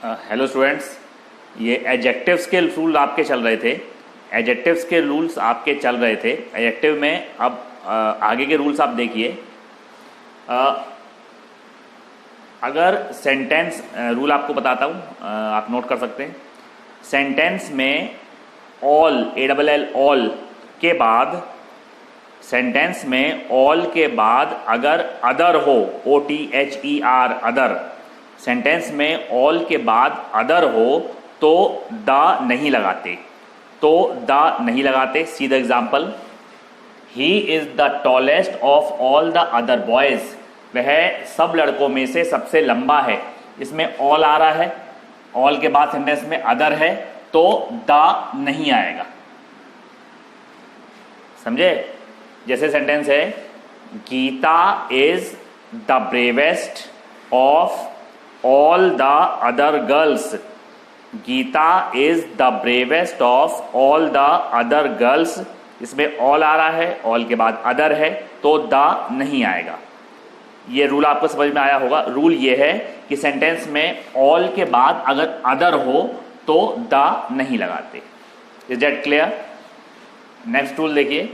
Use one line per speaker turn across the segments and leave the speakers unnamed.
Hello students, ये adjectives के rule आपके चल रहे थे। एडजेक्टिव्स के रूल्स आपके चल रहे थे। एडजेक्टिव में अब आगे के रूल्स आप देखिए। अगर सेंटेंस रूल आपको बताता हूँ, आप नोट कर सकते हैं। सेंटेंस में ऑल ऑल के बाद, सेंटेंस में ऑल के बाद अगर अदर हो, OTHER अदर, सेंटेंस में ऑल के बाद अदर हो तो द नहीं लगाते, see the example, he is the tallest of all the other boys, वह सब लड़कों में से सबसे लंबा है। इसमें ऑल आ रहा है, ऑल के बाद सेंटेंस में अदर है तो द नहीं आएगा। समझे? जैसे सेंटेंस है, Geeta is the bravest of all the other girls, Geeta is the bravest of all the other girls. इसमें ऑल आ रहा है, ऑल के बाद अदर है तो द नहीं आएगा। ये रूल आपको समझ में आया होगा। रूल ये है कि सेंटेंस में ऑल के बाद अगर अदर हो तो द नहीं लगाते। Is that clear? Next rule देखिए,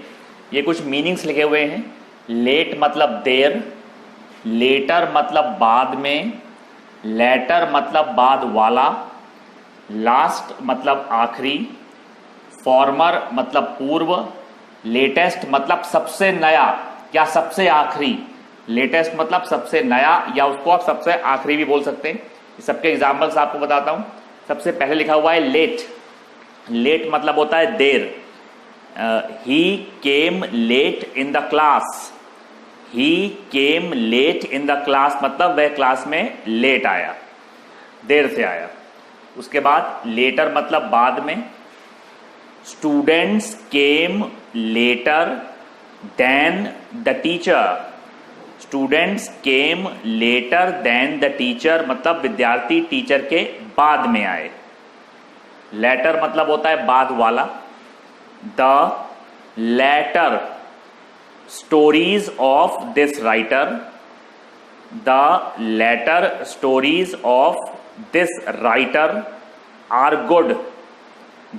ये कुछ मीनिंग्स लिखे हुए हैं। लेट मतलब देर, लेटर मतलब बाद में, लेटर मतलब बाद वाला, लास्ट मतलब आखिरी, फॉर्मर मतलब पूर्व, लेटेस्ट मतलब सबसे नया या सबसे आखिरी। लेटेस्ट मतलब सबसे नया या उसको आप सबसे आखिरी भी बोल सकते हैं। सबके एग्जाम्पल्स आपको बताता हूं। सबसे पहले लिखा हुआ है लेट। लेट मतलब होता है देर। He came late in the class, he came late in the class मतलब वह क्लास में लेट आया, देर से आया। उसके बाद लेटर मतलब बाद में। Students came later then the teacher, students came later then the teacher मतलब विद्यार्थी टीचर के बाद में आए। लेटर मतलब होता है बाद वाला। The latter stories of this writer, the later stories of this writer are good,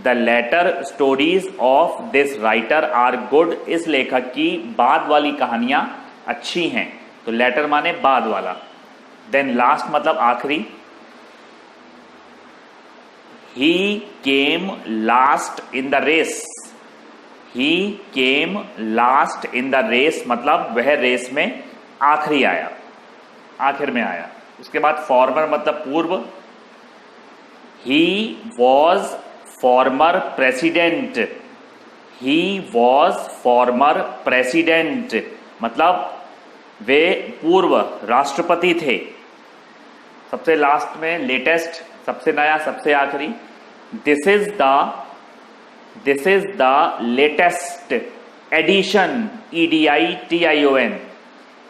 the later stories of this writer are good। इस लेखक की बाद वाली कहानियां अच्छी हैं, तो लेटर माने बाद वाला। देन लास्ट मतलब आखिरी। he came last in the race, he came last in the race मतलब वह रेस में आखिरी आया, आखिर में आया। उसके बाद फॉर्मर मतलब पूर्व। He was former president, he was former president मतलब वे पूर्व राष्ट्रपति थे। सबसे लास्ट में लेटेस्ट, सबसे नया, सबसे आखिरी। This is the latest edition, EDITION,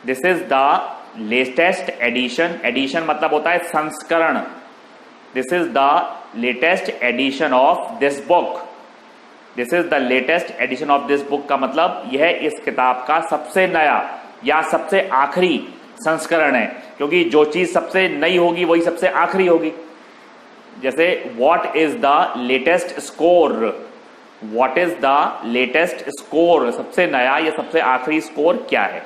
this is the latest edition. Edition मतलब होता है संस्करण। This is the latest edition of this book, this is the latest edition of this book का मतलब यह इस किताब का सबसे नया या सबसे आखिरी संस्करण है, क्योंकि जो चीज सबसे नई होगी वही सबसे आखिरी होगी। जैसे what is the latest score, what is the latest score, सबसे नया या सबसे आखिरी स्कोर क्या है।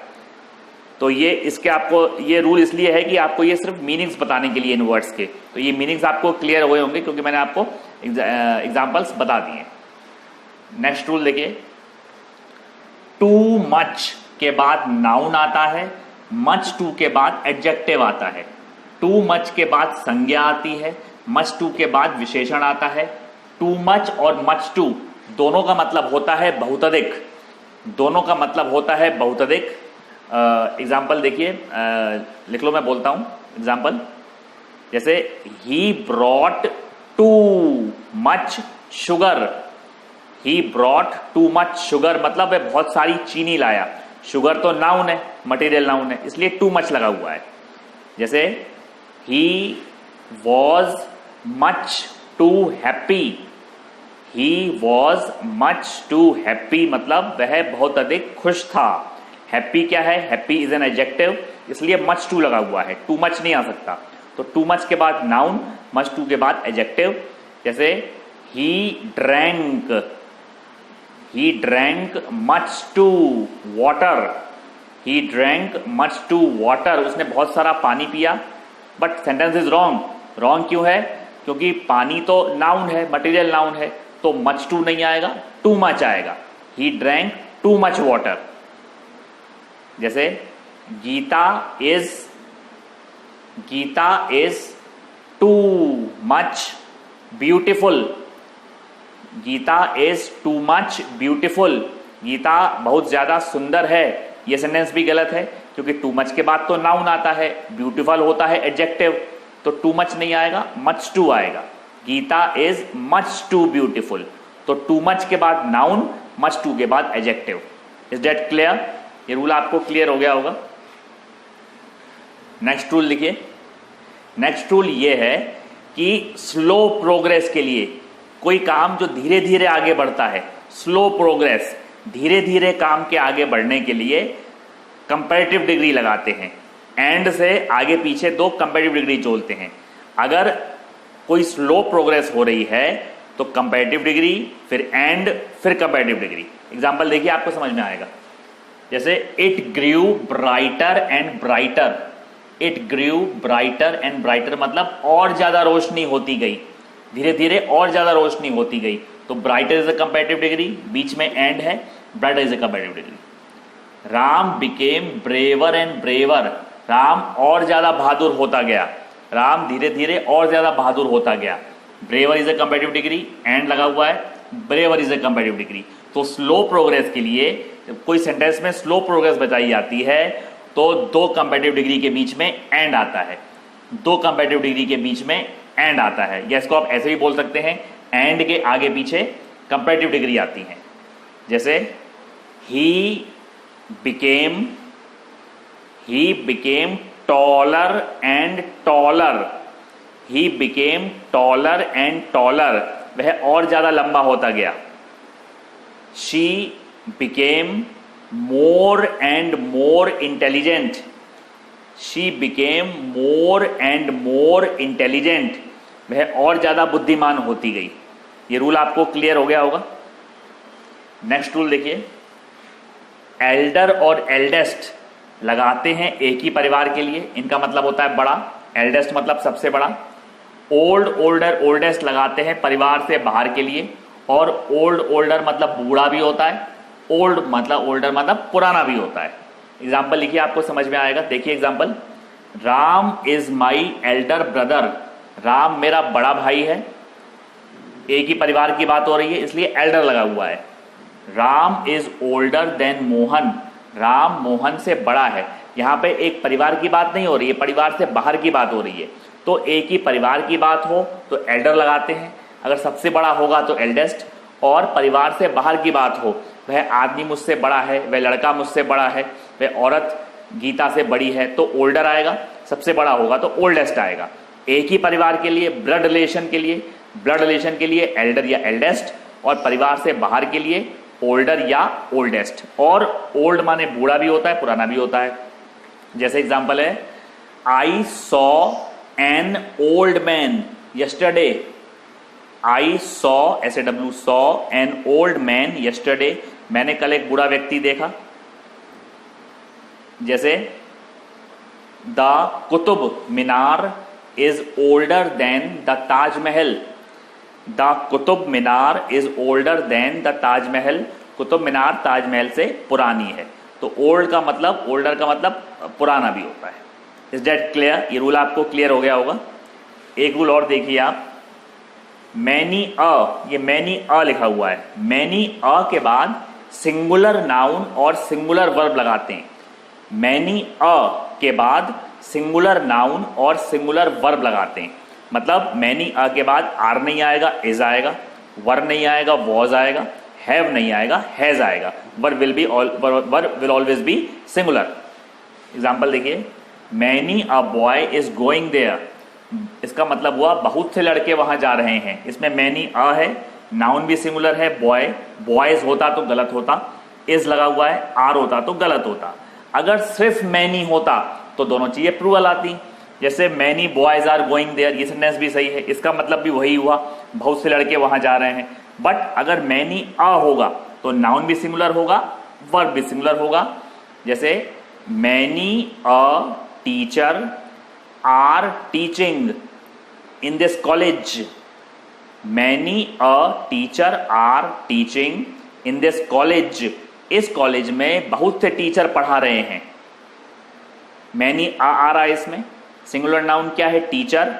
तो ये इसके आपको ये रूल इसलिए है कि आपको ये सिर्फ मीनिंग्स बताने के लिए इन वर्ड्स के, तो ये मीनिंग्स आपको क्लियर हुए होंगे क्योंकि मैंने आपको एग्जांपल्स बता दिए। नेक्स्ट रूल देखिए, टू मच के बाद नाउन आता है, मच टू के बाद एडजेक्टिव आता है। टू मच के बाद संज्ञा आती है, मच टू के बाद विशेषण आता है। टू मच और मच टू दोनों का मतलब होता है बहुतधिक, दोनों का मतलब होता है बहुतधिक। एग्जाम्पल देखिए, लिख लो, मैं बोलता हूं एग्जाम्पल। जैसे he brought too much sugar, he brought too much sugar मतलब वह बहुत सारी चीनी लाया। शुगर तो नाउन है, मटेरियल नाउन है, इसलिए टू मच लगा हुआ है। जैसे he was much too happy, he was much too happy मतलब वह बहुत अधिक खुश था। हैप्पी क्या है? हैप्पी इज एन एडजेक्टिव, इसलिए मच टू लगा हुआ है, टू मच नहीं आ सकता। तो टू मच के बाद नाउन, मस्ट टू के बाद एडजेक्टिव, जैसे he drank much too water, he drank much too water, उसने बहुत सारा पानी पिया। But sentence is wrong. Wrong क्यों है? क्योंकि पानी तो नाउन है, मटेरियल नाउन है, तो मच टू नहीं आएगा, टू मच आएगा। He drank too much water. जैसे Gita is too much beautiful, Gita is too much beautiful, Gita बहुत ज्यादा सुंदर है। यह सेंटेंस भी गलत है क्योंकि टू मच के बाद तो नाउन आता है, ब्यूटीफुल होता है एडजेक्टिव, तो टू मच नहीं आएगा, मच टू आएगा। Geeta is much too beautiful, तो टू मच के बाद नाउन, मच टू के बाद एडजेक्टिव। Is that clear? ये रूल आपको क्लियर हो गया होगा। नेक्स्ट रूल लिखिए। नेक्स्ट रूल ये है कि स्लो प्रोग्रेस के लिए, कोई काम जो धीरे धीरे आगे बढ़ता है, स्लो प्रोग्रेस, धीरे धीरे काम के आगे बढ़ने के लिए कंपैरेटिव डिग्री लगाते हैं। एंड से आगे पीछे दो कंपैरेटिव डिग्री जोड़ते हैं। अगर कोई स्लो प्रोग्रेस हो रही है तो कंपैरेटिव डिग्री, फिर एंड, फिर कंपैरेटिव डिग्री। एग्जांपल देखिए, आपको समझ में आएगा। जैसे it grew brighter and brighter, it grew brighter and brighter मतलब और ज्यादा रोशनी होती गई, धीरे धीरे और ज्यादा रोशनी होती गई, तो brighter is a comparative degree, बीच में एंड है, brighter is a comparative degree. Ram became braver and braver, Ram और ज्यादा बहादुर होता गया, राम धीरे धीरे और ज्यादा बहादुर होता गया, braver is a comparative degree, and लगा हुआ है, braver is a comparative degree. तो स्लो प्रोग्रेस के लिए, कोई सेंटेंस में स्लो प्रोग्रेस बताई जाती है तो दो कंपैरेटिव डिग्री के बीच में एंड आता है, दो कंपैरेटिव डिग्री के बीच में एंड आता है, या इसको आप ऐसे भी बोल सकते हैं, एंड के आगे पीछे कंपैरेटिव डिग्री आती है। जैसे he became taller and taller, he became taller and taller, वह और ज्यादा लंबा होता गया। She became more and more intelligent, she became more and more intelligent, वह और ज्यादा बुद्धिमान होती गई। ये रूल आपको क्लियर हो गया होगा। नेक्स्ट रूल देखिए। एल्डर और एल्डेस्ट लगाते हैं एक ही परिवार के लिए, इनका मतलब होता है बड़ा, एल्डेस्ट मतलब सबसे बड़ा। ओल्ड, ओल्डर, ओल्डेस्ट लगाते हैं परिवार से बाहर के लिए, और ओल्ड, ओल्डर मतलब बूढ़ा भी होता है, ओल्ड मतलब ओल्डर मतलब पुराना भी होता है। एग्जाम्पल लिखिए, आपको समझ में आएगा। देखिए example, Ram is my elder brother, Ram मेरा बड़ा भाई है, एक ही परिवार की बात हो रही है इसलिए एल्डर लगा हुआ है। Ram is older then Mohan, Ram Mohan से बड़ा है। यहां पे एक परिवार की बात नहीं हो रही है, परिवार से बाहर की बात हो रही है, तो एक ही परिवार की बात हो तो एल्डर लगाते हैं, अगर सबसे बड़ा होगा तो एल्डेस्ट, और परिवार से बाहर की बात हो, वह आदमी मुझसे बड़ा है, वह लड़का मुझसे बड़ा है, वह औरत गीता से बड़ी है, तो ओल्डर आएगा, सबसे बड़ा होगा तो ओल्डेस्ट आएगा। एक ही परिवार के लिए, ब्लड रिलेशन के लिए एल्डर या एल्डेस्ट, और परिवार से बाहर के लिए ओल्डर या ओल्डेस्ट। और ओल्ड माने बूढ़ा भी होता है, पुराना भी होता है। जैसे एग्जांपल है, I saw an old man yesterday, I saw SAW saw an old man yesterday, मैंने कल एक बूढ़ा व्यक्ति देखा। जैसे the Qutub Minar is older than the Taj Mahal, the Qutub Minar is older than the Taj Mahal, Qutub Minar Taj Mahal से पुरानी है। तो ओल्ड का मतलब, ओल्डर का मतलब पुराना भी होता है। Is that clear? ये रूल आपको क्लियर हो गया होगा। एक रूल और देखिए आप, मैनी अ, ये मैनी अ लिखा हुआ है, मैनी अ के बाद सिंगुलर नाउन और सिंगुलर वर्ब लगाते हैं। मैनी अ के बाद सिंगुलर नाउन और सिंगुलर वर्ब लगाते हैं। मतलब मैनी अ के बाद आर नहीं आएगा, इज आएगा, वर नहीं आएगा, वॉज आएगा, हैव नहीं आएगा, हैज आएगा, verb will always be singular. Example देखिए, many a boy is going there, इसका मतलब हुआ बहुत से लड़के वहां जा रहे हैं। इसमें मैनी अ है, नाउन भी सिंगुलर है, बॉय, बॉयज होता तो गलत होता, इज लगा हुआ है, आर होता तो गलत होता। अगर सिर्फ मैनी होता तो दोनों चीजें प्लूरल आती, जैसे many boys are going there, ये सेंटेंस भी सही है, इसका मतलब भी वही हुआ, बहुत से लड़के वहां जा रहे हैं। बट अगर मैनी अ होगा तो नाउन भी सिंगुलर होगा, वर्ब भी सिंगुलर होगा। जैसे many a teacher are teaching in this college, many a teacher are teaching in this college, इस कॉलेज में बहुत से टीचर पढ़ा रहे हैं। मैनी आ रहा है इसमें, सिंगुलर नाउन क्या है टीचर,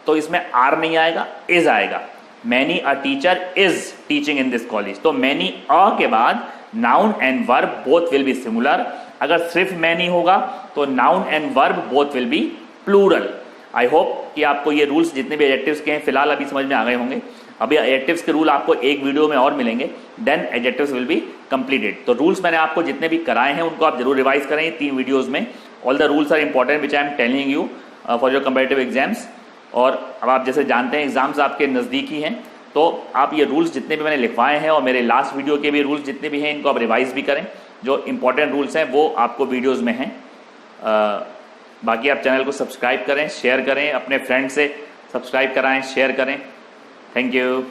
तो इसमें आर नहीं आएगा, इज आएगा। Many a teacher is teaching in this college, तो मैनी अ के बाद noun and verb both will be singular. अगर सिर्फ मैनी होगा तो noun and verb both will be plural. I hope कि आपको ये रूल्स जितने भी एडजेक्टिव्स के हैं फिलहाल अभी समझ में आ गए होंगे। अभी एडजेक्टिव्स के रूल आपको एक वीडियो में और मिलेंगे, then adjectives will be completed. तो रूल्स मैंने आपको जितने भी कराए हैं उनको आप जरूर रिवाइज करें 3 वीडियोस में। All the rules are important which I am telling you for your comparative exams. और अब आप जैसे जानते हैं एग्जाम्स आपके नज़दीकी हैं, तो आप ये रूल्स जितने भी मैंने लिखवाए हैं और मेरे लास्ट वीडियो के भी रूल्स जितने भी हैं इनको आप रिवाइज भी करें। जो इंपॉर्टेंट रूल्स हैं वो आपको वीडियोज़ में हैं। बाकी आप चैनल को सब्सक्राइब करें, शेयर करें, अपने फ्रेंड से सब्सक्राइब कराएं, शेयर करें। Thank you.